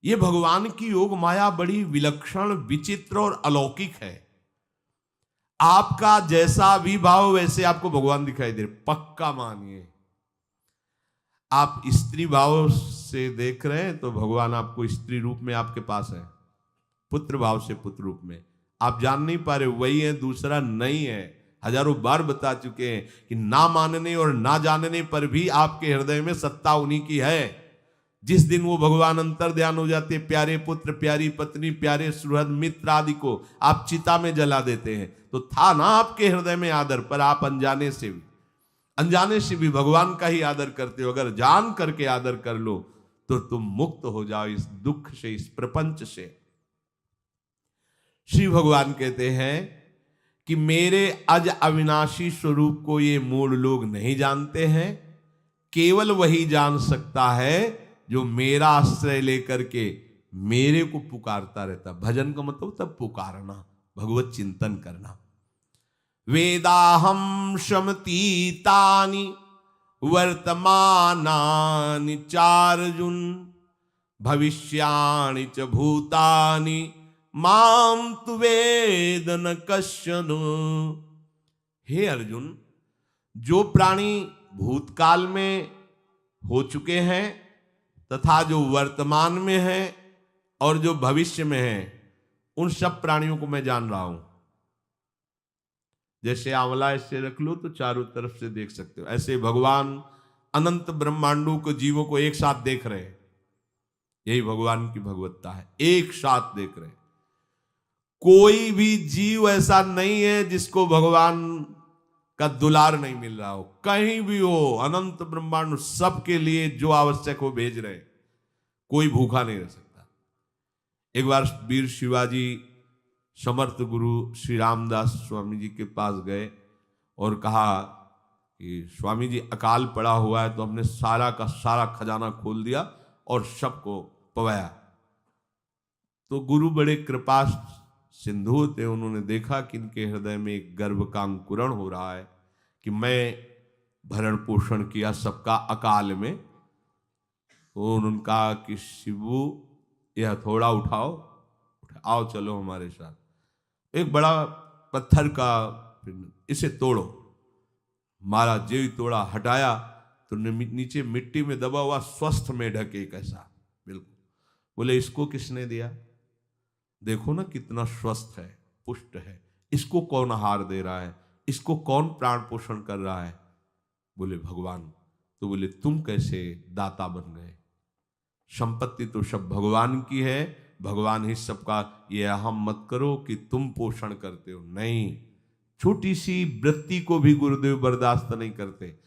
ये भगवान की योग माया बड़ी विलक्षण, विचित्र और अलौकिक है। आपका जैसा भी भाव वैसे आपको भगवान दिखाई दे रहे, पक्का मानिए। आप स्त्री भाव से देख रहे हैं तो भगवान आपको स्त्री रूप में आपके पास है, पुत्र भाव से पुत्र रूप में आप जान नहीं पा रहे, वही है, दूसरा नहीं है। हजारों बार बता चुके हैं कि ना मानने और ना जानने पर भी आपके हृदय में सत्ता उन्हीं की है। जिस दिन वो भगवान अंतर ध्यान हो जाते, प्यारे पुत्र, प्यारी पत्नी, प्यारे सुहृद मित्र आदि को आप चिता में जला देते हैं, तो था ना आपके हृदय में आदर, पर आप अनजाने से भी भगवान का ही आदर करते हो। अगर जान करके आदर कर लो तो तुम मुक्त हो जाओ इस दुख से, इस प्रपंच से। श्री भगवान कहते हैं कि मेरे अज अविनाशी स्वरूप को ये मूढ़ लोग नहीं जानते हैं, केवल वही जान सकता है जो मेरा आश्रय लेकर के मेरे को पुकारता रहता। भजन का मतलब तब पुकारना, भगवत चिंतन करना। वेदाहम शमतीतानि वर्तमानानि चार्जुन भविष्याणि च भूतानि माम तु वेद न कश्चन। हे अर्जुन, जो प्राणी भूतकाल में हो चुके हैं तथा जो वर्तमान में है और जो भविष्य में है, उन सब प्राणियों को मैं जान रहा हूं। जैसे आंवला ऐसे रख लो तो चारों तरफ से देख सकते हो, ऐसे भगवान अनंत ब्रह्मांडों को, जीवों को एक साथ देख रहे हैं। यही भगवान की भगवत्ता है, एक साथ देख रहे हैं। कोई भी जीव ऐसा नहीं है जिसको भगवान का दुलार नहीं मिल रहा हो, कहीं भी हो, अनंत ब्रह्मांड सबके लिए जो आवश्यक हो भेज रहे। कोई भूखा नहीं रह सकता। एक बार वीर शिवाजी समर्थ गुरु श्री रामदास स्वामी जी के पास गए और कहा कि स्वामी जी अकाल पड़ा हुआ है, तो हमने सारा का सारा खजाना खोल दिया और सबको पवाया। तो गुरु बड़े कृपा सिंधु थे, उन्होंने देखा कि इनके हृदय में एक गर्भ का अंकुरण हो रहा है कि मैं भरण पोषण किया सबका अकाल में। तो उन्होंने कहा कि शिवू यह थोड़ा उठाओ, आओ चलो हमारे साथ। एक बड़ा पत्थर का, इसे तोड़ो। महाराज जी तोड़ा, हटाया तो नीचे मिट्टी में दबा हुआ स्वस्थ मेढक एक ऐसा, बिल्कुल। बोले इसको किसने दिया? देखो ना कितना स्वस्थ है, पुष्ट है, इसको कौन आहार दे रहा है, इसको कौन प्राण पोषण कर रहा है? बोले भगवान। तो बोले तुम कैसे दाता बन गए? संपत्ति तो सब भगवान की है, भगवान ही सबका, ये अहम मत करो कि तुम पोषण करते हो। नहीं, छोटी सी वृत्ति को भी गुरुदेव बर्दाश्त नहीं करते।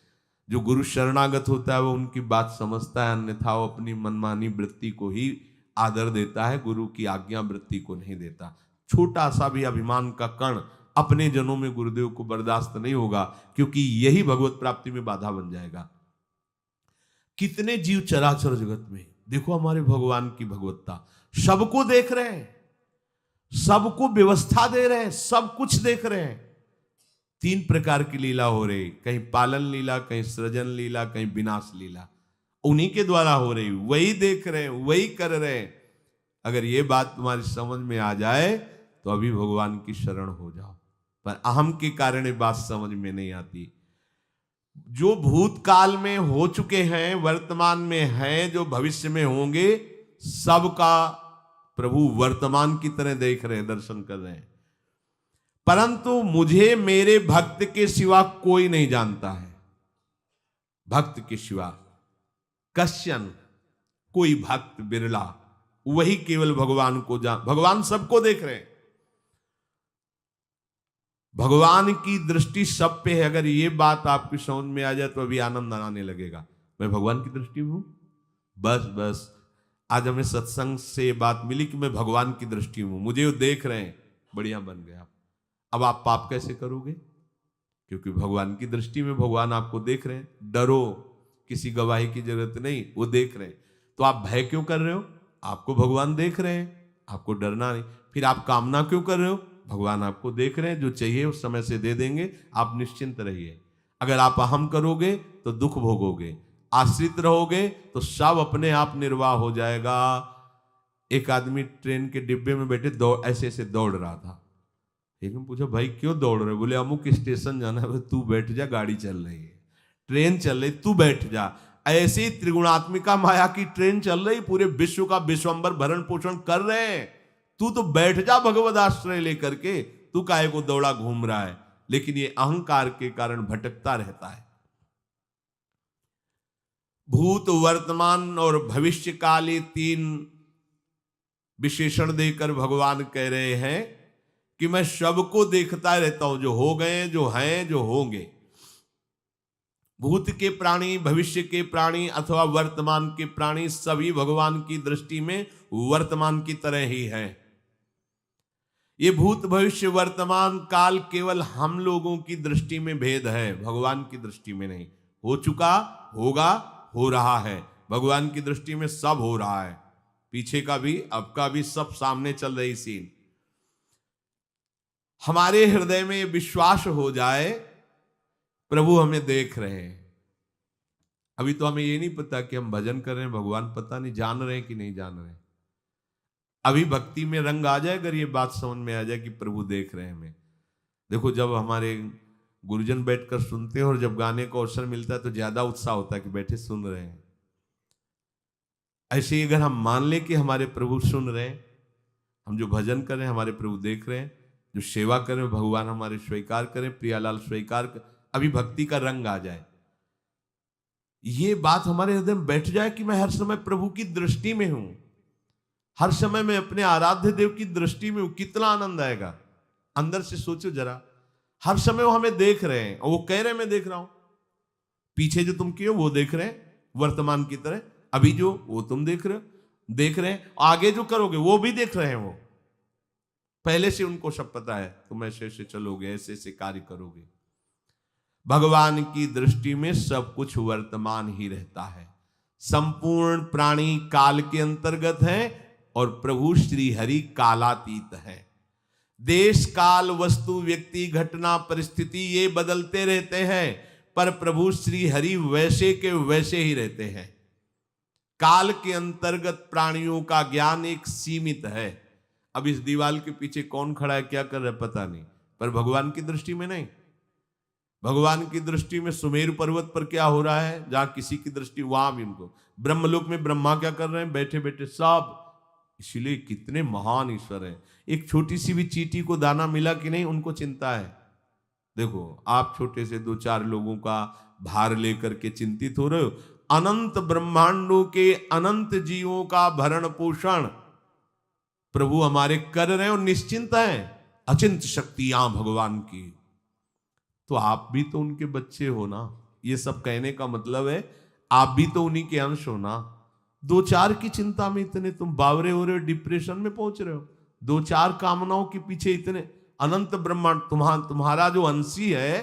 जो गुरु शरणागत होता है वो उनकी बात समझता है, अन्यथा वो अपनी मनमानी वृत्ति को ही आदर देता है, गुरु की आज्ञा वृत्ति को नहीं देता। छोटा सा भी अभिमान का कण अपने जनों में गुरुदेव को बर्दाश्त नहीं होगा, क्योंकि यही भगवत प्राप्ति में बाधा बन जाएगा। कितने जीव चराचर जगत में, देखो हमारे भगवान की भगवत्ता, सबको देख रहे हैं, सबको व्यवस्था दे रहे हैं, सब कुछ देख रहे हैं। 3 प्रकार की लीला हो रही, कहीं पालन लीला, कहीं सृजन लीला, कहीं विनाश लीला, उन्हीं के द्वारा हो रही, वही देख रहे हैं, वही कर रहे हैं। अगर ये बात तुम्हारी समझ में आ जाए तो अभी भगवान की शरण हो जाओ, पर अहम के कारण ये बात समझ में नहीं आती। जो भूतकाल में हो चुके हैं, वर्तमान में हैं, जो भविष्य में होंगे, सबका प्रभु वर्तमान की तरह देख रहे हैं, दर्शन कर रहे हैं। परंतु मुझे मेरे भक्त के सिवा कोई नहीं जानता है। भक्त के सिवा कश्यन, कोई भक्त बिरला, वही केवल भगवान को भगवान सबको देख रहे हैं, भगवान की दृष्टि सब पे है। अगर ये बात आपकी समझ में आ जाए तो अभी आनंद आने लगेगा। मैं भगवान की दृष्टि में हूं, बस आज हमें सत्संग से बात मिली कि मैं भगवान की दृष्टि में हूं, मुझे वो देख रहे हैं, बढ़िया बन गया। अब आप पाप कैसे करोगे? क्योंकि भगवान की दृष्टि में भगवान आपको देख रहे हैं। डरो, किसी गवाही की जरूरत नहीं, वो देख रहे हैं। तो आप भय क्यों कर रहे हो? आपको भगवान देख रहे हैं, आपको डरना नहीं। फिर आप कामना क्यों कर रहे हो? भगवान आपको देख रहे हैं, जो चाहिए उस समय से दे देंगे, आप निश्चिंत रहिए। अगर आप अहम करोगे तो दुख भोगोगे, आश्रित रहोगे तो सब अपने आप निर्वाह हो जाएगा। एक आदमी ट्रेन के डिब्बे में बैठे ऐसे ऐसे दौड़ रहा था। एक ने पूछा भाई क्यों दौड़ रहे? बोले अमुक स्टेशन जाना है। तू बैठ जा, गाड़ी चल रही है, ट्रेन चल रही, तू बैठ जा। ऐसे ही त्रिगुणात्मिका माया की ट्रेन चल रही, पूरे विश्व का विश्वंबर भरण पोषण कर रहे हैं, तू तो बैठ जा भगवद आश्रय लेकर के, तू काहे को दौड़ा घूम रहा है? लेकिन ये अहंकार के कारण भटकता रहता है। भूत, वर्तमान और भविष्य काल, ये 3 विशेषण देकर भगवान कह रहे हैं कि मैं सबको देखता रहता हूं, जो हो गए, जो हैं, जो होंगे। भूत के प्राणी, भविष्य के प्राणी अथवा वर्तमान के प्राणी सभी भगवान की दृष्टि में वर्तमान की तरह ही है। ये भूत, भविष्य, वर्तमान काल केवल हम लोगों की दृष्टि में भेद है, भगवान की दृष्टि में नहीं। हो चुका, होगा, हो रहा है। भगवान की दृष्टि में सब हो रहा है, पीछे का भी, अब का भी, सब सामने चल रही सीन। हमारे हृदय में विश्वास हो जाए प्रभु हमें देख रहे हैं। अभी तो हमें ये नहीं पता कि हम भजन कर रहे हैं, भगवान पता नहीं जान रहे हैं कि नहीं जान रहे हैं। अभी भक्ति में रंग आ जाए, अगर ये बात समझ में आ जाए कि प्रभु देख रहे हैं हमें। देखो, जब हमारे गुरुजन बैठकर सुनते हैं और जब गाने को अवसर मिलता है तो ज्यादा उत्साह होता है कि बैठे सुन रहे हैं। ऐसे ही अगर हम मान लें कि हमारे प्रभु सुन रहे हैं, हम जो भजन कर रहे हैं हमारे प्रभु देख रहे हैं, जो सेवा कर रहे हैं भगवान हमारे स्वीकार करें, प्रियालाल स्वीकार कर, अभी भक्ति का रंग आ जाए, ये बात हमारे हृदय में बैठ जाए कि मैं हर समय प्रभु की दृष्टि में हूं, हर समय मैं अपने आराध्य देव की दृष्टि में हूं, कितना आनंद आएगा। अंदर से सोचो जरा, हर समय वो हमें देख रहे हैं और वो कह रहे हैं मैं देख रहा हूं। पीछे जो तुम किए वो देख रहे हैं वर्तमान की तरह, अभी जो वो तुम देख रहे हैं, आगे जो करोगे वो भी देख रहे हैं। वो पहले से उनको सब पता है, तुम ऐसे ऐसे चलोगे, ऐसे ऐसे कार्य करोगे। भगवान की दृष्टि में सब कुछ वर्तमान ही रहता है। संपूर्ण प्राणी काल के अंतर्गत है और प्रभु श्री हरि कालातीत है। देश, काल, वस्तु, व्यक्ति, घटना, परिस्थिति ये बदलते रहते हैं, पर प्रभु श्री हरि वैसे के वैसे ही रहते हैं। काल के अंतर्गत प्राणियों का ज्ञान एक सीमित है। अब इस दीवार के पीछे कौन खड़ा है, क्या कर रहा है पता नहीं, पर भगवान की दृष्टि में नहीं। भगवान की दृष्टि में सुमेरु पर्वत पर क्या हो रहा है, जहां किसी की दृष्टि, वहां भी उनको, ब्रह्मलोक में ब्रह्मा क्या कर रहे हैं, बैठे बैठे सब। इसलिए कितने महान ईश्वर हैं। एक छोटी सी भी चींटी को दाना मिला कि नहीं, उनको चिंता है। देखो, आप छोटे से 2-4 लोगों का भार लेकर के चिंतित हो रहे हो, अनंत ब्रह्मांडों के अनंत जीवों का भरण पोषण प्रभु हमारे कर रहे हैं और निश्चिंत हैं। अचिंत शक्तियां भगवान की, तो आप भी तो उनके बच्चे हो ना। ये सब कहने का मतलब है आप भी तो उन्हीं के अंश हो ना। 2-4 की चिंता में इतने तुम बावरे हो रहे हो, डिप्रेशन में पहुंच रहे हो, 2-4 कामनाओं के पीछे इतने। अनंत ब्रह्मांड तुम्हारा जो अंशी है,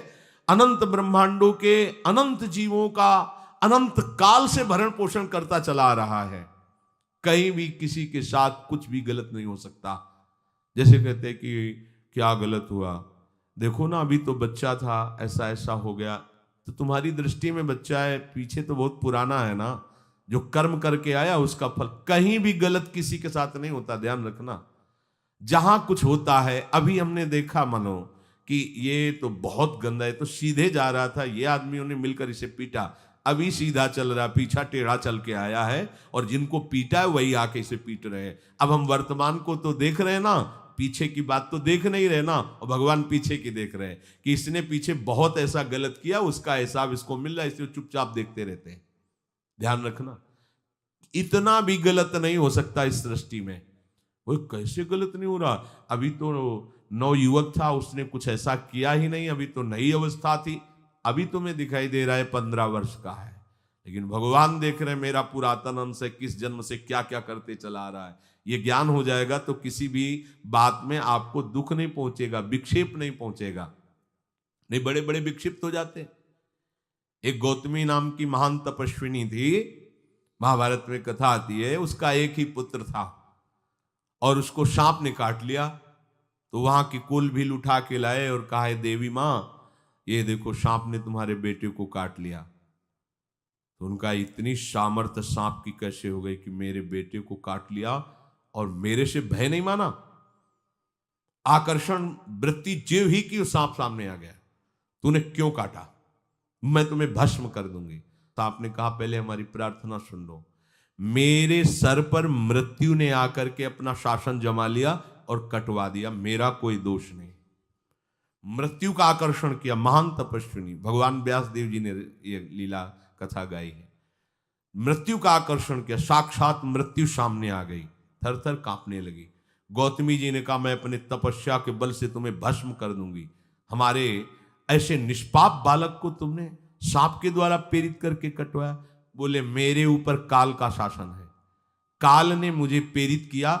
अनंत ब्रह्मांडों के अनंत जीवों का अनंत काल से भरण पोषण करता चला आ रहा है। कहीं भी किसी के साथ कुछ भी गलत नहीं हो सकता। जैसे कहते हैं कि क्या गलत हुआ, देखो ना अभी तो बच्चा था, ऐसा ऐसा हो गया, तो तुम्हारी दृष्टि में बच्चा है, पीछे तो बहुत पुराना है ना, जो कर्म करके आया उसका फल। कहीं भी गलत किसी के साथ नहीं होता, ध्यान रखना। जहां कुछ होता है, अभी हमने देखा मनो कि ये तो बहुत गंदा है, तो सीधे जा रहा था, ये आदमियों ने मिलकर इसे पीटा, अभी सीधा चल रहा, पीछा टेढ़ा चल के आया है, और जिनको पीटा है वही आके इसे पीट रहे हैं। अब हम वर्तमान को तो देख रहे हैं ना, पीछे की बात तो देख नहीं रहे ना, और भगवान पीछे की देख रहे हैं कि इसने पीछे बहुत ऐसा गलत किया, उसका हिसाब इसको मिल रहा है, इसलिए चुपचाप देखते रहते हैं। ध्यान रखना, इतना भी गलत नहीं हो सकता इस सृष्टि में। वो कैसे गलत नहीं हो रहा, अभी तो नवयुवक था, उसने कुछ ऐसा किया ही नहीं, अभी तो नई अवस्था थी, अभी तुम्हें दिखाई दे रहा है 15 वर्ष का है, लेकिन भगवान देख रहे हैं मेरा पुरातन अंश है, किस जन्म से क्या क्या करते चला आ रहा है। ये ज्ञान हो जाएगा तो किसी भी बात में आपको दुख नहीं पहुंचेगा, विक्षेप नहीं पहुंचेगा। नहीं, बड़े बड़े विक्षिप्त हो जाते। एक गौतमी नाम की महान तपस्विनी थी, महाभारत में कथा आती है, उसका एक ही पुत्र था और उसको सांप ने काट लिया। तो वहां की कुल भील उठा के लाए और कहा, देवी मां ये देखो सांप ने तुम्हारे बेटे को काट लिया। तो उनका इतनी सामर्थ्य सांप की कैसे हो गई कि मेरे बेटे को काट लिया और मेरे से भय नहीं माना। आकर्षण वृत्ति जीव ही की सांप सामने आ गया, तूने क्यों काटा, मैं तुम्हें भस्म कर दूंगी। सांप ने कहा पहले हमारी प्रार्थना सुन लो। मेरे सर पर मृत्यु ने आकर के अपना शासन जमा लिया और कटवा दिया, मेरा कोई दोष नहीं। मृत्यु का आकर्षण किया, महान तपस्विनी भगवान व्यास देव जी ने ये लीला कथा गाई है। मृत्यु का आकर्षण किया, साक्षात मृत्यु सामने आ गई, थर थर कांपने लगी। गौतमी जी ने कहा मैं अपने तपस्या के बल से तुम्हें भस्म कर दूंगी। हमारे ऐसे निष्पाप बालक को तुमने सांप के द्वारा प्रेरित करके कटवाया। बोले मेरे ऊपर काल का शासन है, काल ने मुझे प्रेरित किया,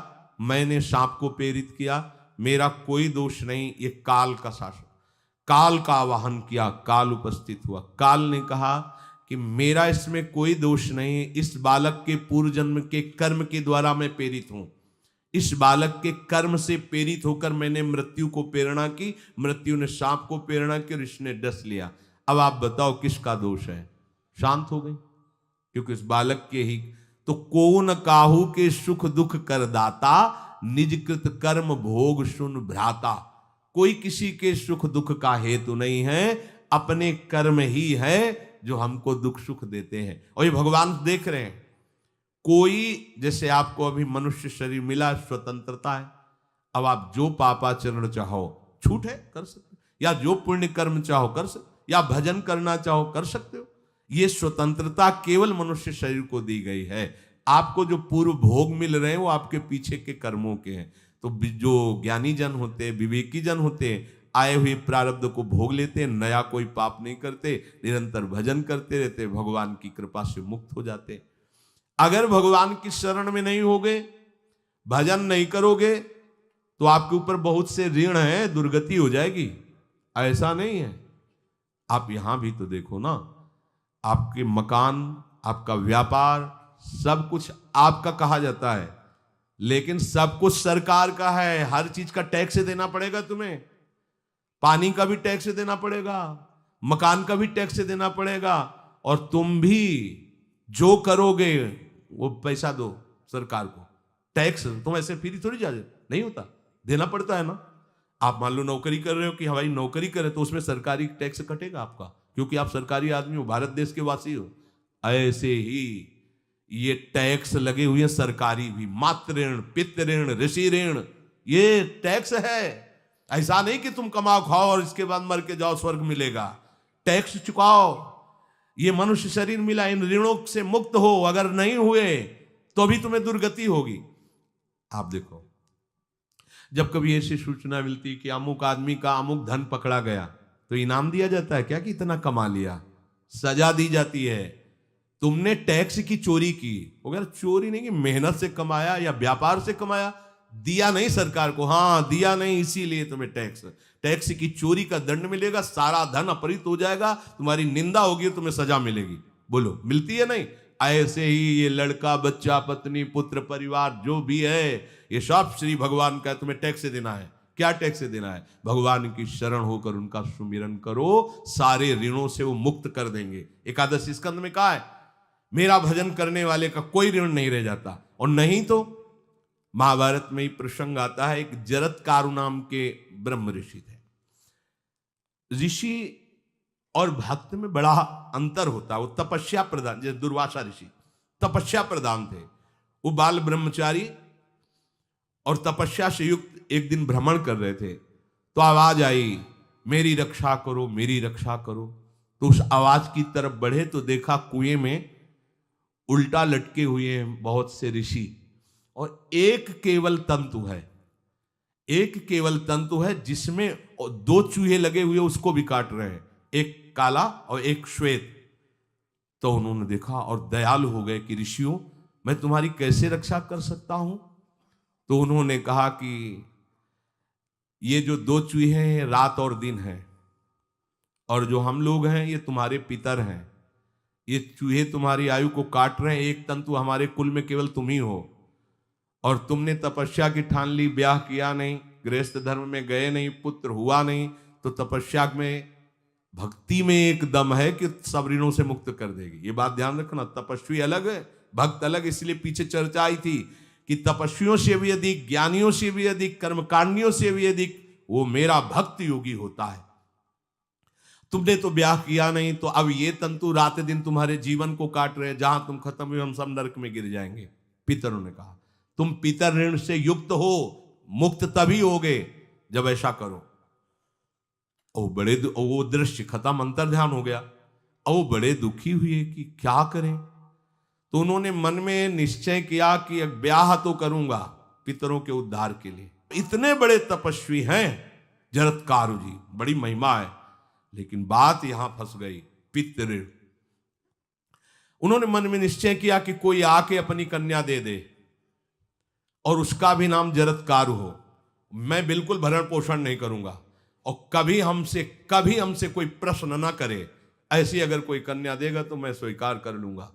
मैंने सांप को प्रेरित किया, मेरा कोई दोष नहीं, ये काल का शासन। काल का आवाहन किया, काल उपस्थित हुआ। काल ने कहा कि मेरा इसमें कोई दोष नहीं, इस बालक के पूर्व जन्म के कर्म के द्वारा मैं प्रेरित हूं। इस बालक के कर्म से प्रेरित होकर मैंने मृत्यु को प्रेरणा की, मृत्यु ने सांप को प्रेरणा की और इसने डस लिया। अब आप बताओ किसका दोष है? शांत हो गई, क्योंकि इस बालक के ही तो कौन काहू के सुख दुख कर दाता, निज कृत कर्म भोग सुन भ्राता। कोई किसी के सुख दुख का हेतु नहीं है, अपने कर्म ही है जो हमको दुख सुख देते हैं। और ये भगवान देख रहे हैं। कोई जैसे आपको अभी मनुष्य शरीर मिला, स्वतंत्रता है, अब आप जो पापाचरण चाहो छूट है कर सकते हो, या जो पुण्य कर्म चाहो कर सकते, या भजन करना चाहो कर सकते हो। ये स्वतंत्रता केवल मनुष्य शरीर को दी गई है। आपको जो पूर्व भोग मिल रहे हैं वो आपके पीछे के कर्मों के हैं। तो जो ज्ञानी जन होते, विवेकी जन होते, आए हुए प्रारब्ध को भोग लेते, नया कोई पाप नहीं करते, निरंतर भजन करते रहते, भगवान की कृपा से मुक्त हो जाते। अगर भगवान की शरण में नहीं होगे, भजन नहीं करोगे, तो आपके ऊपर बहुत से ऋण है, दुर्गति हो जाएगी। ऐसा नहीं है। आप यहां भी तो देखो ना, आपके मकान, आपका व्यापार, सब कुछ आपका कहा जाता है, लेकिन सब कुछ सरकार का है। हर चीज का टैक्स देना पड़ेगा तुम्हें। पानी का भी टैक्स देना पड़ेगा, मकान का भी टैक्स देना पड़ेगा, और तुम भी जो करोगे वो पैसा दो सरकार को। टैक्स तुम ऐसे फ्री थोड़ी जा नहीं होता, देना पड़ता है ना। आप मान लो नौकरी कर रहे हो कि हमारी नौकरी करे, तो उसमें सरकारी टैक्स कटेगा आपका, क्योंकि आप सरकारी आदमी हो, भारत देश के वासी हो। ऐसे ही ये टैक्स लगे हुए हैं सरकारी भी, मातृ ऋण, पितृ ऋण, ऋषि ऋण, ये टैक्स है। ऐसा नहीं कि तुम कमाओ खाओ और इसके बाद मर के जाओ स्वर्ग मिलेगा। टैक्स चुकाओ। ये मनुष्य शरीर मिला, इन ऋणों से मुक्त हो। अगर नहीं हुए तो भी तुम्हें दुर्गति होगी। आप देखो, जब कभी ऐसी सूचना मिलती कि अमुक आदमी का अमुक धन पकड़ा गया, तो इनाम दिया जाता है क्या कि इतना कमा लिया? सजा दी जाती है। तुमने टैक्स की चोरी की, अगर चोरी नहीं की, मेहनत से कमाया या व्यापार से कमाया, दिया नहीं सरकार को, हाँ दिया नहीं, इसीलिए तुम्हें टैक्स की चोरी का दंड मिलेगा, सारा धन अपहृत हो जाएगा, तुम्हारी निंदा होगी, तुम्हें सजा मिलेगी। बोलो मिलती है नहीं? ऐसे ही ये लड़का, बच्चा, पत्नी, पुत्र, परिवार जो भी है, ये सब श्री भगवान का तुम्हें टैक्स देना है। क्या टैक्स देना है? भगवान की शरण होकर उनका सुमिरन करो, सारे ऋणों से वो मुक्त कर देंगे। एकादशी स्कंद में कहा है, मेरा भजन करने वाले का कोई ऋण नहीं रह जाता। और नहीं तो महाभारत में ही प्रसंग आता है, एक जरत्कारु नाम के ब्रह्म ऋषि थे। ऋषि और भक्त में बड़ा अंतर होता है। वो तपस्या प्रधान, जैसे दुर्वासा ऋषि तपस्या प्रधान थे, वो बाल ब्रह्मचारी और तपस्या से युक्त एक दिन भ्रमण कर रहे थे, तो आवाज आई, मेरी रक्षा करो, मेरी रक्षा करो। तो उस आवाज की तरफ बढ़े तो देखा कुएं में उल्टा लटके हुए हैं बहुत से ऋषि, और एक केवल तंतु है, एक केवल तंतु है जिसमें दो चूहे लगे हुए उसको भी काट रहे हैं, एक काला और एक श्वेत। तो उन्होंने देखा और दयालु हो गए कि ऋषियों, मैं तुम्हारी कैसे रक्षा कर सकता हूं? तो उन्होंने कहा कि ये जो दो चूहे हैं रात और दिन हैं, और जो हम लोग हैं ये तुम्हारे पितर हैं। ये चूहे तुम्हारी आयु को काट रहे हैं, एक तंतु हमारे कुल में केवल तुम ही हो, और तुमने तपस्या की ठान ली, ब्याह किया नहीं, गृहस्थ धर्म में गए नहीं, पुत्र हुआ नहीं, तो तपस्या में, भक्ति में एक दम है कि सब ऋणों से मुक्त कर देगी। ये बात ध्यान रखना। तपस्वी अलग है, भक्त अलग। इसलिए पीछे चर्चा आई थी कि तपस्वियों से भी अधिक, ज्ञानियों से भी अधिक, कर्मकांडियों से भी अधिक वो मेरा भक्त योगी होता है। तुमने तो ब्याह किया नहीं, तो अब ये तंतु रात दिन तुम्हारे जीवन को काट रहे, जहां तुम खत्म हुए हम सब नरक में गिर जाएंगे। पितरों ने कहा तुम पितर ऋण से युक्त हो, मुक्त तभी होगे जब ऐसा करो। वो दृश्य खत्म, अंतर ध्यान हो गया। वो बड़े दुखी हुए कि क्या करें, तो उन्होंने मन में निश्चय किया कि एक ब्याह तो करूंगा पितरों के उद्धार के लिए। इतने बड़े तपस्वी हैं जरत्कारु जी, बड़ी महिमा है, लेकिन बात यहां फंस गई। पितृ, उन्होंने मन में निश्चय किया कि कोई आके अपनी कन्या दे दे और उसका भी नाम जरत्कारु हो। मैं बिल्कुल भरण पोषण नहीं करूंगा और कभी हमसे कोई प्रश्न ना करे, ऐसी अगर कोई कन्या देगा तो मैं स्वीकार कर लूंगा।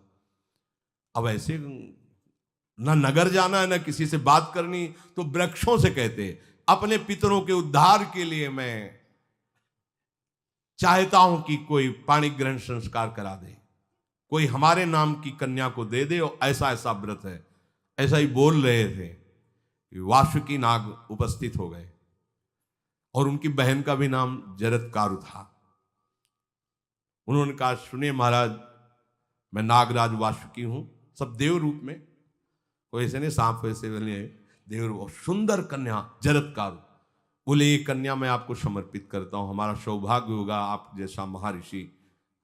अब ऐसे ना नगर जाना है ना किसी से बात करनी, तो वृक्षों से कहते अपने पितरों के उद्धार के लिए मैं चाहता हूं कि कोई पाणी ग्रहण संस्कार करा दे, कोई हमारे नाम की कन्या को दे दे, और ऐसा ऐसा व्रत है। ऐसा ही बोल रहे थे, वासुकी नाग उपस्थित हो गए और उनकी बहन का भी नाम जरत्कारु था। उन्होंने कहा सुनिए महाराज, मैं नागराज वासुकी हूं, सब देव रूप में, कोई ऐसे नहीं सांप वैसे बने, देव रूप, सुंदर कन्या जरत्कारु। बोले ये कन्या मैं आपको समर्पित करता हूं, हमारा सौभाग्य होगा आप जैसा महर्षि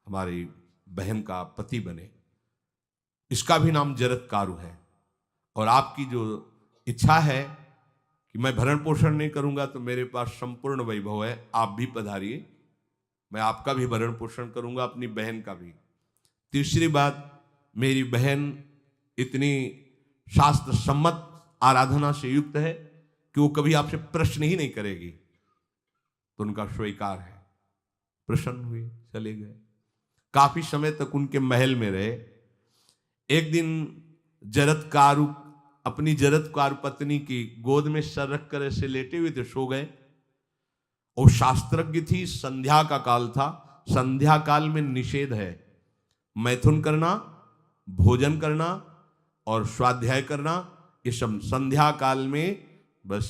हमारी बहन का पति बने। इसका भी नाम जरत्कारु है, और आपकी जो इच्छा है कि मैं भरण पोषण नहीं करूंगा तो मेरे पास संपूर्ण वैभव है, आप भी पधारिए, मैं आपका भी भरण पोषण करूंगा, अपनी बहन का भी। तीसरी बात, मेरी बहन इतनी शास्त्र सम्मत आराधना से युक्त है कि वो कभी आपसे प्रश्न ही नहीं करेगी, तो उनका स्वीकार है। प्रसन्न हुए, चले गए। काफी समय तक उनके महल में रहे। एक दिन जरत्कारु अपनी जरत्कारु पत्नी की गोद में सर रख कर ऐसे लेटे हुए थे, सो गए। और शास्त्रज्ञ थी, संध्या का काल था, संध्या काल में निषेध है मैथुन करना, भोजन करना और स्वाध्याय करना, ये सब संध्या काल में बस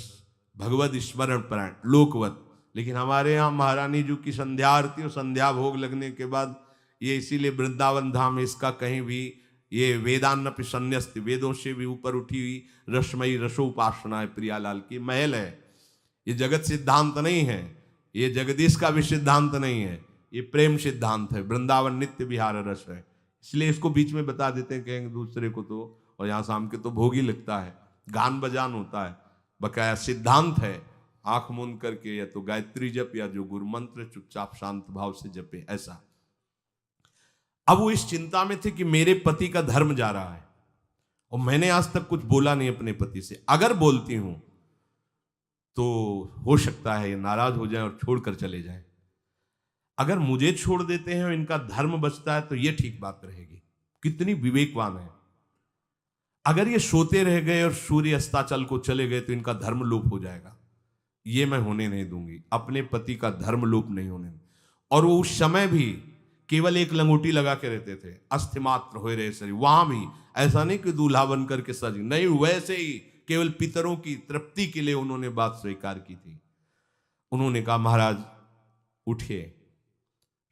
भगवत स्मरण परायण लोकवत। लेकिन हमारे यहाँ महारानी जी की संध्या आरती और संध्या भोग लगने के बाद ये, इसीलिए वृंदावन धाम इसका कहीं भी ये वेदान्नपि संन्यस्त, वेदों से भी ऊपर उठी हुई रसमयी रसोपासना है, प्रियालाल की महल है। ये जगत सिद्धांत नहीं है, ये जगदीश का भी सिद्धांत नहीं है, ये प्रेम सिद्धांत है। वृंदावन नित्य विहार रस है, इसलिए इसको बीच में बता देते हैं, कहेंगे दूसरे को तो, और यहाँ शाम के तो भोग ही लगता है, गान बजान होता है, बकाया सिद्धांत है। आंख मूंद करके या तो गायत्री जप या जो गुरु मंत्र चुपचाप शांत भाव से जपे, ऐसा। अब वो इस चिंता में थे कि मेरे पति का धर्म जा रहा है, और मैंने आज तक कुछ बोला नहीं अपने पति से, अगर बोलती हूं तो हो सकता है ये नाराज हो जाए और छोड़कर चले जाए। अगर मुझे छोड़ देते हैं और इनका धर्म बचता है तो ये ठीक बात रहेगी। कितनी विवेकवान है। अगर ये सोते रह गए और सूर्य अस्ताचल को चले गए तो इनका धर्म लोप हो जाएगा, ये मैं होने नहीं दूंगी, अपने पति का धर्म लोप नहीं होने दूंगी। और वो उस समय भी केवल एक लंगोटी लगा के रहते थे, अस्थिमात्र हो रहे शरीर, वहां भी ऐसा नहीं कि दूल्हा बन करके सज, नहीं, वैसे ही केवल पितरों की तृप्ति के लिए उन्होंने बात स्वीकार की थी। उन्होंने कहा महाराज उठिए,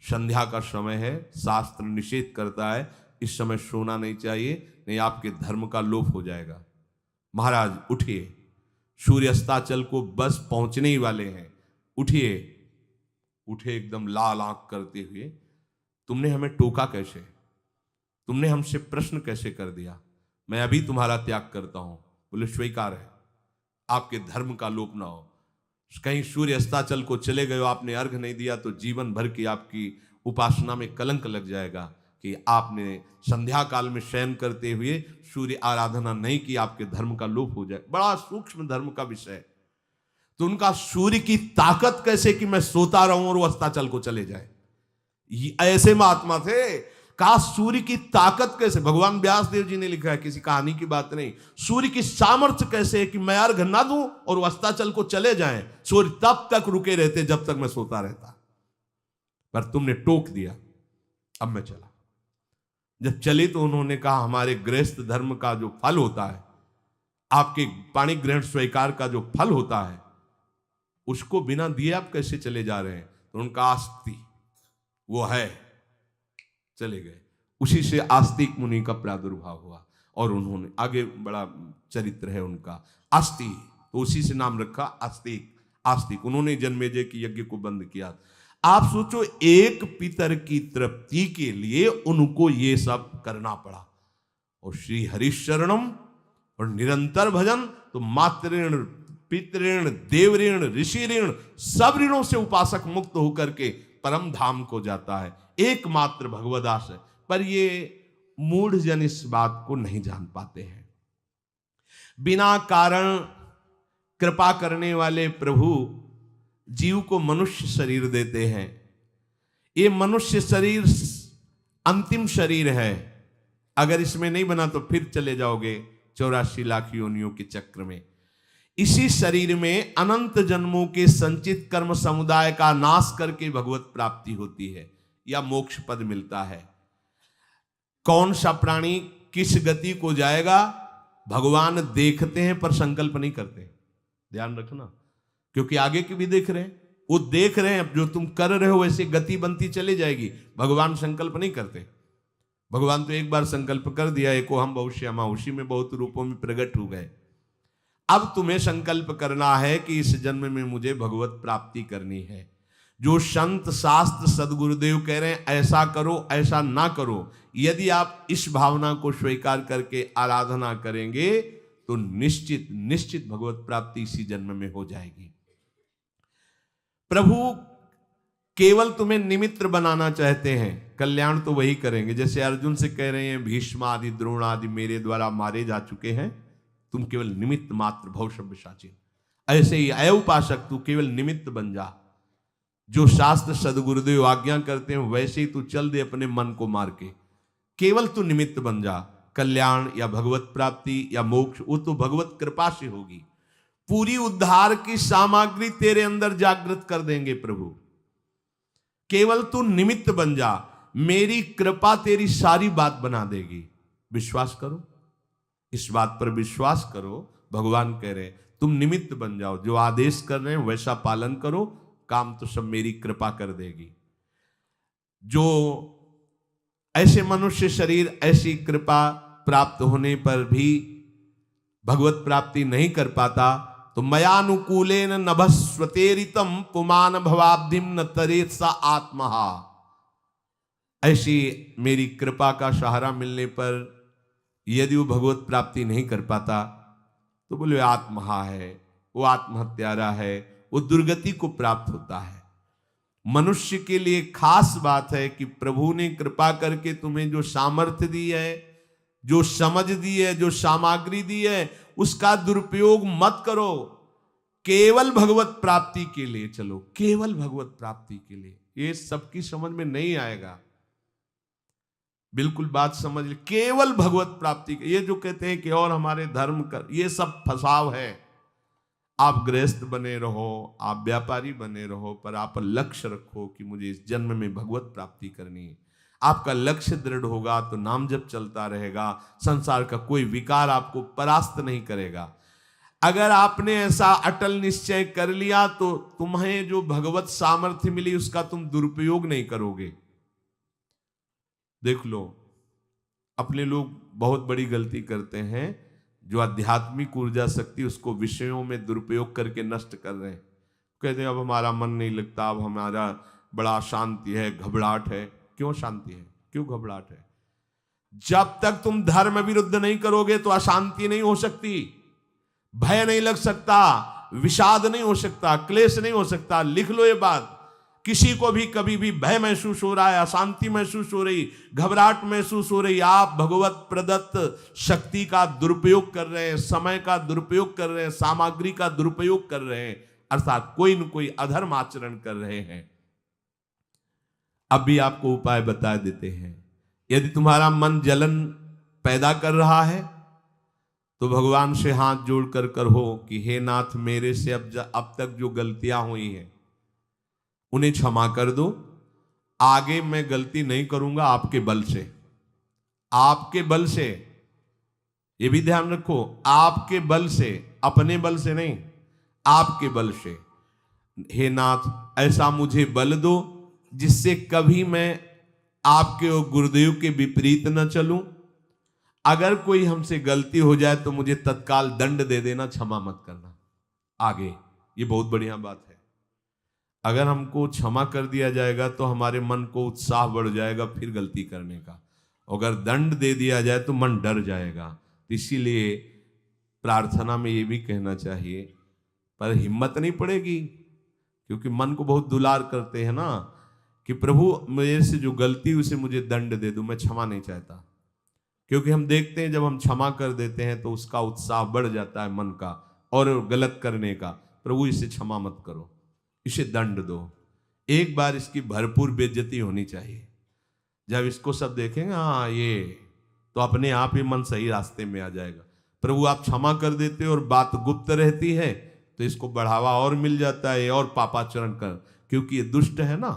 संध्या का समय है, शास्त्र निषेध करता है इस समय सोना नहीं चाहिए, नहीं आपके धर्म का लोप हो जाएगा। महाराज उठिए, सूर्य अस्ताचल को बस पहुंचने ही वाले हैं, उठिए। उठे एकदम लाल आंख करते हुए, तुमने हमें टोका कैसे, तुमने हमसे प्रश्न कैसे कर दिया, मैं अभी तुम्हारा त्याग करता हूं। बोले स्वीकार है, आपके धर्म का लोप ना हो। कहीं सूर्य अस्ताचल को चले गए, आपने अर्घ नहीं दिया तो जीवन भर की आपकी उपासना में कलंक लग जाएगा कि आपने संध्या काल में शयन करते हुए सूर्य आराधना नहीं की, आपके धर्म का लोप हो जाए। बड़ा सूक्ष्म धर्म का विषय। तो उनका सूर्य की ताकत कैसे कि मैं सोता रहूं और वो अस्ताचल को चले जाए, ऐसे महात्मा थे। कहा सूर्य की ताकत कैसे, भगवान व्यास देव जी ने लिखा है, किसी कहानी की बात नहीं। सूर्य की सामर्थ्य कैसे कि मैं अर्घ ना दूं और वो अस्ताचल को चले जाएं, सूर्य तब तक रुके रहते जब तक मैं सोता रहता, पर तुमने टोक दिया, अब मैं चला। जब चले तो उन्होंने कहा हमारे गृहस्थ धर्म का जो फल होता है आपके पाणी ग्रहण स्वीकार का जो फल होता है उसको बिना दिए आप कैसे चले जा रहे हैं? तो उनका आस्ति वो है, चले गए। उसी से आस्तिक मुनि का प्रादुर्भाव हुआ और उन्होंने आगे बड़ा चरित्र है उनका, आस्ति, तो उसी से नाम रखा आस्तिक। आस्तिक उन्होंने जन्मेजय की यज्ञ को बंद किया। आप सोचो, एक पितर की तृप्ति के लिए उनको ये सब करना पड़ा। और श्री हरिशरणम और निरंतर भजन, तो मातृण, पितृण, देवऋण, ऋषि ऋण, सब ऋणों से उपासक मुक्त होकर के परम धाम को जाता है, एकमात्र भगवदास है। पर ये मूढ़ जन इस बात को नहीं जान पाते हैं। बिना कारण कृपा करने वाले प्रभु जीव को मनुष्य शरीर देते हैं। ये मनुष्य शरीर अंतिम शरीर है, अगर इसमें नहीं बना तो फिर चले जाओगे 84 लाख योनियों के चक्र में। इसी शरीर में अनंत जन्मों के संचित कर्म समुदाय का नाश करके भगवत प्राप्ति होती है या मोक्ष पद मिलता है। कौन सा प्राणी किस गति को जाएगा भगवान देखते हैं पर संकल्प नहीं करते, ध्यान रखना, क्योंकि आगे की भी देख रहे हैं, वो देख रहे हैं जो तुम कर रहे हो वैसे गति बनती चली जाएगी। भगवान संकल्प नहीं करते। भगवान तो एक बार संकल्प कर दिया, एको हम बहुश्यामा, उसी में बहुत रूपों में प्रकट हो गए। अब तुम्हें संकल्प करना है कि इस जन्म में मुझे भगवत प्राप्ति करनी है। जो संत शास्त्र सदगुरुदेव कह रहे हैं ऐसा करो ऐसा ना करो, यदि आप इस भावना को स्वीकार करके आराधना करेंगे तो निश्चित निश्चित भगवत प्राप्ति इसी जन्म में हो जाएगी। प्रभु केवल तुम्हें निमित्त बनाना चाहते हैं, कल्याण तो वही करेंगे। जैसे अर्जुन से कह रहे हैं भीष्म आदि द्रोण आदि मेरे द्वारा मारे जा चुके हैं, तुम केवल निमित्त मात्र भव सव्यसाची। ऐसे ही अय उपासक तू केवल निमित्त बन जा, जो शास्त्र सदगुरुदेव आज्ञा करते हैं वैसे ही तू चल दे अपने मन को मार के, केवल तू निमित्त बन जा। कल्याण या भगवत प्राप्ति या मोक्ष वो तो भगवत कृपा से होगी। पूरी उद्धार की सामग्री तेरे अंदर जागृत कर देंगे प्रभु, केवल तू निमित्त बन जा, मेरी कृपा तेरी सारी बात बना देगी। विश्वास करो, इस बात पर विश्वास करो। भगवान कह रहे हैं तुम निमित्त बन जाओ, जो आदेश कर रहे हैं वैसा पालन करो, काम तो सब मेरी कृपा कर देगी। जो ऐसे मनुष्य शरीर ऐसी कृपा प्राप्त होने पर भी भगवत प्राप्ति नहीं कर पाता, तो मयानुकूलेन नभस्वतेरितम पुमान भवाब्धिम न तरेत सा आत्मा। ऐसी मेरी कृपा का सहारा मिलने पर यदि वो भगवत प्राप्ति नहीं कर पाता तो बोले आत्महा है, वो आत्महत्यारा है, वो दुर्गति को प्राप्त होता है। मनुष्य के लिए खास बात है कि प्रभु ने कृपा करके तुम्हें जो सामर्थ्य दी है, जो समझ दी है, जो सामग्री दी है, उसका दुरुपयोग मत करो। केवल भगवत प्राप्ति के लिए चलो, केवल भगवत प्राप्ति के लिए। ये सबकी समझ में नहीं आएगा, बिल्कुल बात समझ ले। केवल भगवत प्राप्ति के, ये जो कहते हैं कि और हमारे धर्म कर, ये सब फसाव है। आप गृहस्थ बने रहो, आप व्यापारी बने रहो, पर आप लक्ष्य रखो कि मुझे इस जन्म में भगवत प्राप्ति करनी है। आपका लक्ष्य दृढ़ होगा तो नाम जप चलता रहेगा, संसार का कोई विकार आपको परास्त नहीं करेगा। अगर आपने ऐसा अटल निश्चय कर लिया तो तुम्हें जो भगवत सामर्थ्य मिली उसका तुम दुरुपयोग नहीं करोगे। देख लो, अपने लोग बहुत बड़ी गलती करते हैं, जो आध्यात्मिक ऊर्जा शक्ति उसको विषयों में दुरुपयोग करके नष्ट कर रहे हैं। कहते हैं अब हमारा मन नहीं लगता, अब हमारा बड़ा शांति है, घबराहट है। क्यों शांति है, क्यों घबराहट है? जब तक तुम धर्म विरुद्ध नहीं करोगे तो अशांति नहीं हो सकती, भय नहीं लग सकता, विषाद नहीं हो सकता, क्लेश नहीं हो सकता। लिख लो ये बात, किसी को भी कभी भी भय महसूस हो रहा है, अशांति महसूस हो रही, घबराहट महसूस हो रही, आप भगवत प्रदत्त शक्ति का दुरुपयोग कर रहे हैं, समय का दुरुपयोग कर रहे हैं, सामग्री का दुरुपयोग कर रहे हैं, अर्थात कोई न कोई अधर्म आचरण कर रहे हैं। अब भी आपको उपाय बता देते हैं। यदि तुम्हारा मन जलन पैदा कर रहा है तो भगवान से हाथ जोड़कर कहो कि हे नाथ, मेरे से अब तक जो गलतियां हुई हैं उन्हें क्षमा कर दो। आगे मैं गलती नहीं करूंगा, आपके बल से, आपके बल से। ये भी ध्यान रखो, आपके बल से, अपने बल से नहीं, आपके बल से। हे नाथ ऐसा मुझे बल दो जिससे कभी मैं आपके और गुरुदेव के विपरीत न चलूं। अगर कोई हमसे गलती हो जाए तो मुझे तत्काल दंड दे देना, क्षमा मत करना। आगे ये बहुत बढ़िया बात है। अगर हमको क्षमा कर दिया जाएगा तो हमारे मन को उत्साह बढ़ जाएगा फिर गलती करने का। अगर दंड दे दिया जाए तो मन डर जाएगा। इसीलिए प्रार्थना में ये भी कहना चाहिए, पर हिम्मत नहीं पड़ेगी क्योंकि मन को बहुत दुलार करते हैं ना, कि प्रभु मेरे से जो गलती हुई उसे मुझे दंड दे दो, मैं क्षमा नहीं चाहता। क्योंकि हम देखते हैं जब हम क्षमा कर देते हैं तो उसका उत्साह बढ़ जाता है मन का और गलत करने का। प्रभु इसे क्षमा मत करो, इसे दंड दो। एक बार इसकी भरपूर बेइज्जती होनी चाहिए। जब इसको सब देखेंगे हाँ ये, तो अपने आप ही मन सही रास्ते में आ जाएगा। प्रभु आप क्षमा कर देते और बात गुप्त रहती है तो इसको बढ़ावा और मिल जाता है और पापाचरण कर, क्योंकि ये दुष्ट है ना।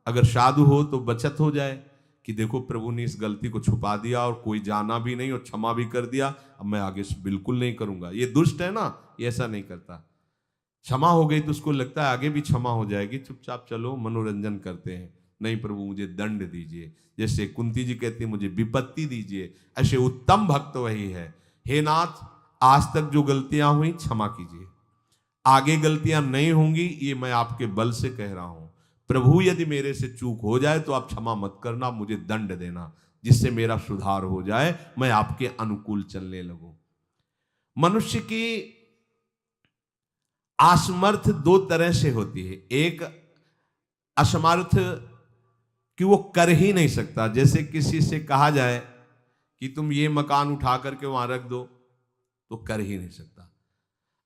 अगर साधु हो तो बचत हो जाए कि देखो प्रभु ने इस गलती को छुपा दिया और कोई जाना भी नहीं और क्षमा भी कर दिया, अब मैं आगे से बिल्कुल नहीं करूंगा। ये दुष्ट है ना, ये ऐसा नहीं करता। क्षमा हो गई तो उसको लगता है आगे भी क्षमा हो जाएगी, चुपचाप चलो मनोरंजन करते हैं। नहीं प्रभु मुझे दंड दीजिए, जैसे कुंती जी कहती है मुझे विपत्ति दीजिए। ऐसे उत्तम भक्त वही है। हे नाथ आज तक जो गलतियां हुई क्षमा कीजिए, आगे गलतियां नहीं होंगी, ये मैं आपके बल से कह रहा हूं। प्रभु यदि मेरे से चूक हो जाए तो आप क्षमा मत करना, मुझे दंड देना जिससे मेरा सुधार हो जाए, मैं आपके अनुकूल चलने लगूं। मनुष्य की असमर्थ दो तरह से होती है। एक असमर्थ कि वो कर ही नहीं सकता, जैसे किसी से कहा जाए कि तुम ये मकान उठा करके वहां रख दो, तो कर ही नहीं सकता।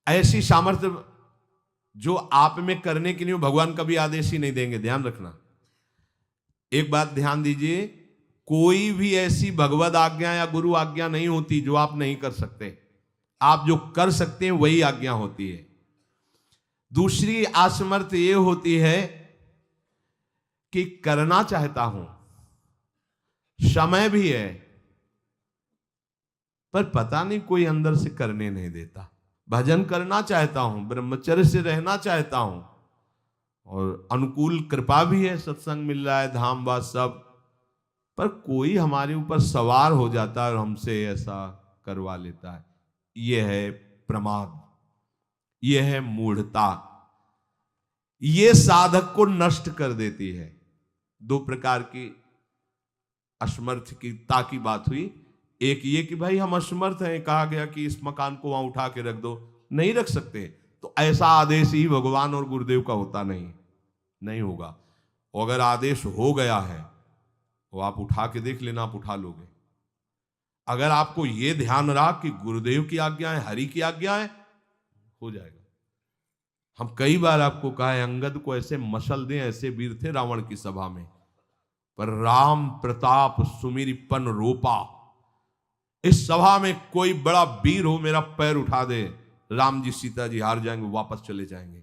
ऐसी सामर्थ्य जो आप में करने के लिए भगवान कभी आदेश ही नहीं देंगे, ध्यान रखना। एक बात ध्यान दीजिए, कोई भी ऐसी भगवद आज्ञा या गुरु आज्ञा नहीं होती जो आप नहीं कर सकते। आप जो कर सकते हैं वही आज्ञा होती है। दूसरी असमर्थ ये होती है कि करना चाहता हूं, समय भी है, पर पता नहीं कोई अंदर से करने नहीं देता। भजन करना चाहता हूं, ब्रह्मचर्य से रहना चाहता हूं, और अनुकूल कृपा भी है, सत्संग मिल रहा है, धाम वास सब, पर कोई हमारे ऊपर सवार हो जाता है और हमसे ऐसा करवा लेता है। यह है प्रमाद, यह है मूढ़ता। यह साधक को नष्ट कर देती है। दो प्रकार की असमर्थता की बात हुई। एक ये कि भाई हम असमर्थ हैं, कहा गया कि इस मकान को वहां उठा के रख दो, नहीं रख सकते, तो ऐसा आदेश ही भगवान और गुरुदेव का होता नहीं होगा। और अगर आदेश हो गया है तो आप उठा के देख लेना, आप उठा लोगे। अगर आपको यह ध्यान रहा कि गुरुदेव की आज्ञा है, हरि की आज्ञा है, हो जाएगा। हम कई बार आपको कहा है, अंगद को ऐसे मसल दें, ऐसे वीर थे रावण की सभा में, पर राम प्रताप सुमिरपन रोपा। इस सभा में कोई बड़ा वीर हो, मेरा पैर उठा दे, राम जी सीता जी हार जाएंगे, वापस चले जाएंगे।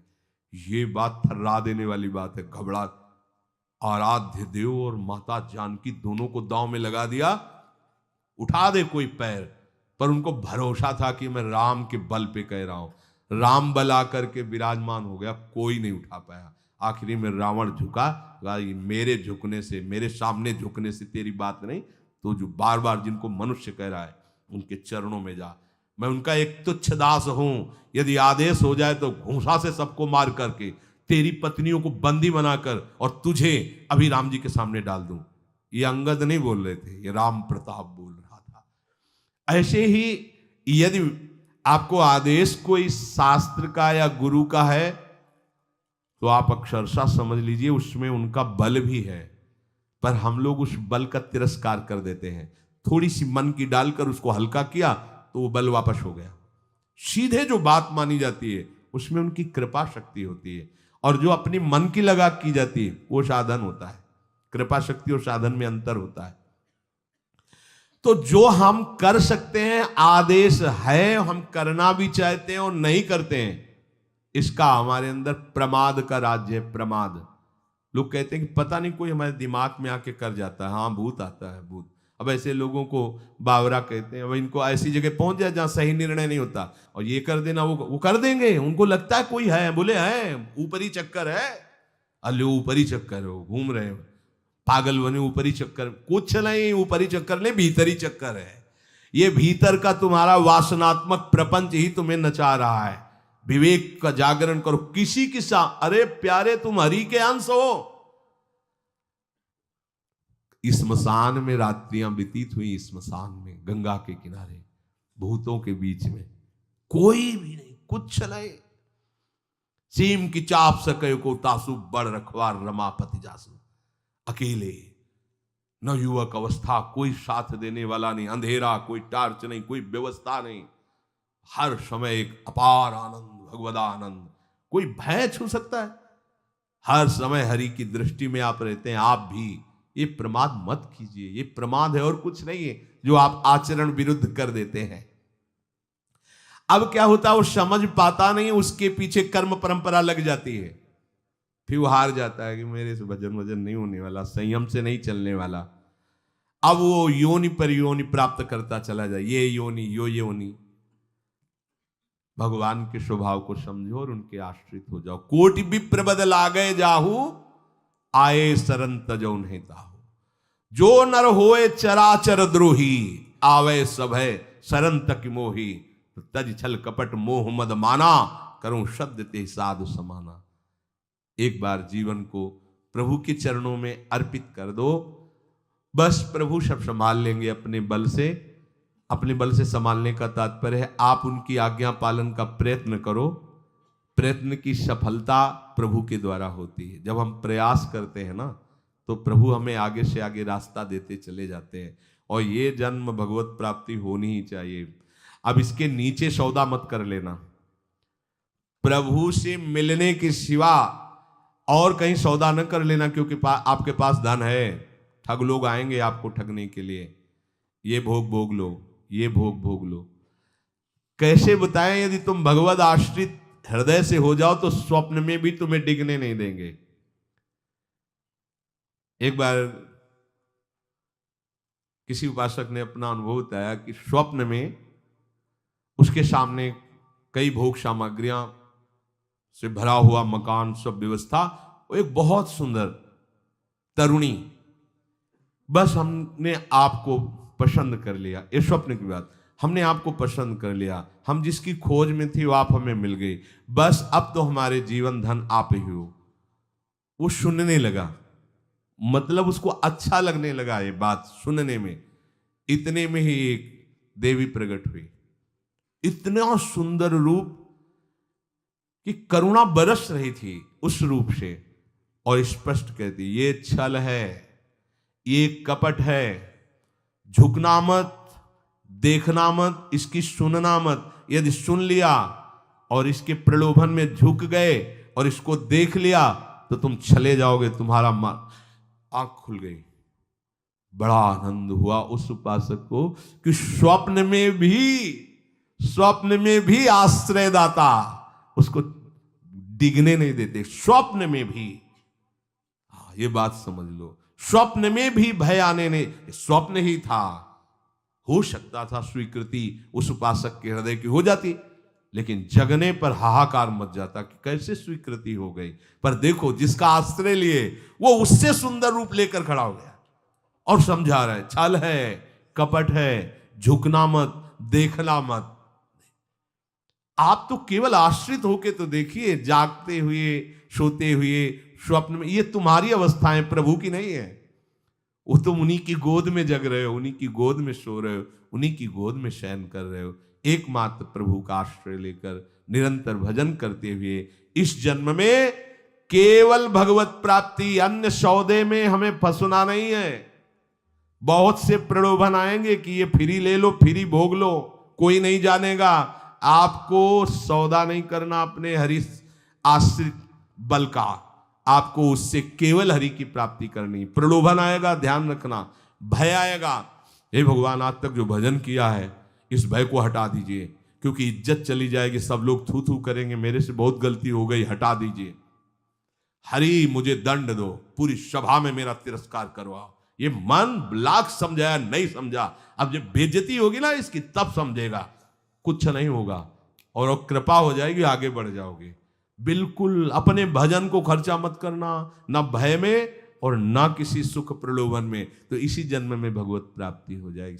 ये बात थर्रा देने वाली बात है। घबरा, आराध्य देव और माता जानकी दोनों को दांव में लगा दिया, उठा दे कोई पैर। पर उनको भरोसा था कि मैं राम के बल पे कह रहा हूं। राम बल आकर के विराजमान हो गया, कोई नहीं उठा पाया। आखिरी में रावण झुका, मेरे झुकने से, मेरे सामने झुकने से तेरी बात नहीं, तो जो बार बार जिनको मनुष्य कह रहा है उनके चरणों में जा। मैं उनका एक तुच्छ दास हूं, यदि आदेश हो जाए तो घूंसा से सबको मार करके तेरी पत्नियों को बंदी बनाकर और तुझे अभी राम जी के सामने डाल दूं। ये अंगद नहीं बोल रहे थे, ये राम प्रताप बोल रहा था। ऐसे ही यदि आपको आदेश कोई शास्त्र का या गुरु का है तो आप अक्षरशः समझ लीजिए उसमें उनका बल भी है, पर हम लोग उस बल का तिरस्कार कर देते हैं। थोड़ी सी मन की डालकर उसको हल्का किया तो वो बल वापस हो गया। सीधे जो बात मानी जाती है उसमें उनकी कृपा शक्ति होती है, और जो अपनी मन की लगा की जाती है वो साधन होता है। कृपा शक्ति और साधन में अंतर होता है। तो जो हम कर सकते हैं, आदेश है, हम करना भी चाहते हैं और नहीं करते हैं, इसका हमारे अंदर प्रमाद का राज्य है। प्रमाद। लोग कहते हैं कि पता नहीं कोई हमारे दिमाग में आके कर जाता है। हाँ, भूत आता है, भूत। अब ऐसे लोगों को बावरा कहते हैं। अब इनको ऐसी जगह पहुंच जाए जहां सही निर्णय नहीं होता, और ये कर देना वो कर देंगे। उनको लगता है कोई है, बोले है ऊपरी चक्कर है, अल्ले ऊपरी चक्कर हो, घूम रहे हो पागल बने, ऊपरी चक्कर कुछ नहीं, ऊपरी चक्कर नहीं, भीतरी चक्कर है। ये भीतर का तुम्हारा वासनात्मक प्रपंच ही तुम्हें नचा रहा है। विवेक का जागरण करो। किसी के साथ, अरे प्यारे तुम हरि के अंश हो। स्मशान में रात्रियां व्यतीत हुई, स्मशान में गंगा के किनारे भूतों के बीच में, कोई भी नहीं, कुछ नहीं। सीम की चाप सके को तासु बड़ रखवार रमापति जासु। अकेले, न युवक अवस्था, कोई साथ देने वाला नहीं, अंधेरा, कोई टार्च नहीं, कोई व्यवस्था नहीं, हर समय एक अपार आनंद, भगवदानंद। कोई भय छू सकता है? हर समय हरि की दृष्टि में आप रहते हैं। आप भी ये प्रमाद मत कीजिए। ये प्रमाद है और कुछ नहीं है, जो आप आचरण विरुद्ध कर देते हैं। अब क्या होता है, वो समझ पाता नहीं, उसके पीछे कर्म परंपरा लग जाती है। फिर वो हार जाता है कि मेरे से भजन वजन नहीं होने वाला, संयम से नहीं चलने वाला। अब वो योनि पर योनि प्राप्त करता चला जाए, ये योनि यो योनि। भगवान के स्वभाव को समझो और उनके आश्रित हो जाओ। कोटि विप्र बदल आ गए जाहू, आए शरण तजो नहीं ताहू। जो नर होए चराचर द्रोही, आवे सभय शरण तक मोही। तो तज छल कपट मोह मद माना, करूं शब्द ते साधु समाना। एक बार जीवन को प्रभु के चरणों में अर्पित कर दो, बस प्रभु सब संभाल लेंगे अपने बल से। अपने बल से संभालने का तात्पर्य है आप उनकी आज्ञा पालन का प्रयत्न करो। प्रयत्न की सफलता प्रभु के द्वारा होती है। जब हम प्रयास करते हैं ना, तो प्रभु हमें आगे से आगे रास्ता देते चले जाते हैं। और ये जन्म भगवत प्राप्ति होनी ही चाहिए। अब इसके नीचे सौदा मत कर लेना। प्रभु से मिलने के सिवा और कहीं सौदा न कर लेना, क्योंकि आपके पास धन है। ठग लोग आएंगे आपको ठगने के लिए, ये भोग भोग लो, ये भोग भोग लो। कैसे बताएं? यदि तुम भगवद आश्रित हृदय से हो जाओ तो स्वप्न में भी तुम्हें डिगने नहीं देंगे। एक बार किसी उपासक ने अपना अनुभव बताया कि स्वप्न में उसके सामने कई भोग सामग्रियां से भरा हुआ मकान, सब व्यवस्था, वो एक बहुत सुंदर तरुणी, बस हमने आपको पसंद कर लिया। ये स्वप्न की बात, हमने आपको पसंद कर लिया, हम जिसकी खोज में थी वो आप हमें मिल गई, बस अब तो हमारे जीवन धन आप ही हो। वो सुनने लगा, मतलब उसको अच्छा लगने लगा ये बात सुनने में। इतने में ही एक देवी प्रकट हुई, इतना सुंदर रूप कि करुणा बरस रही थी उस रूप से, और स्पष्ट कहती ये छल है, ये कपट है, झुकना मत, देखना मत, इसकी सुनना मत। यदि सुन लिया और इसके प्रलोभन में झुक गए और इसको देख लिया तो तुम चले जाओगे, तुम्हारा आंख खुल गई। बड़ा आनंद हुआ उस उपासक को कि स्वप्न में भी आश्रयदाता उसको डिगने नहीं देते। स्वप्न में भी, ये बात समझ लो, स्वप्न में भी भय आने नहीं, स्वप्न ही था। हो सकता था स्वीकृति उस उपासक के हृदय की हो जाती, लेकिन जगने पर हाहाकार मच जाता कि कैसे स्वीकृति हो गई। पर देखो, जिसका आश्रय लिए वो उससे सुंदर रूप लेकर खड़ा हो गया और समझा रहा है छल है, कपट है, झुकना मत, देखना मत। आप तो केवल आश्रित होके तो देखिए, जागते हुए, सोते हुए, स्वप्न में, ये तुम्हारी अवस्थाएं, प्रभु की नहीं है। वो तुम उन्हीं की गोद में जग रहे हो, उन्हीं की गोद में सो रहे हो, उन्हीं की गोद में शयन कर रहे हो। एकमात्र प्रभु का आश्रय लेकर निरंतर भजन करते हुए इस जन्म में केवल भगवत प्राप्ति, अन्य सौदे में हमें फंसना नहीं है। बहुत से प्रलोभन आएंगे कि ये फ्री ले लो, फ्री भोग लो, कोई नहीं जानेगा। आपको सौदा नहीं करना अपने हरि आश्रित बल का, आपको उससे केवल हरि की प्राप्ति करनी। प्रलोभन आएगा, ध्यान रखना, भय आएगा, हे भगवान आज तक जो भजन किया है इस भय को हटा दीजिए, क्योंकि इज्जत चली जाएगी, सब लोग थू थू करेंगे, मेरे से बहुत गलती हो गई, हटा दीजिए। हरि मुझे दंड दो, पूरी सभा में मेरा तिरस्कार करवाओ, ये मन लाख समझाया नहीं समझा, अब जब बेइज्जती होगी ना इसकी तब समझेगा। कुछ नहीं होगा और वो कृपा हो जाएगी, आगे बढ़ जाओगे। बिल्कुल अपने भजन को खर्चा मत करना, ना भय में और ना किसी सुख प्रलोभन में, तो इसी जन्म में भगवत प्राप्ति हो जाएगी।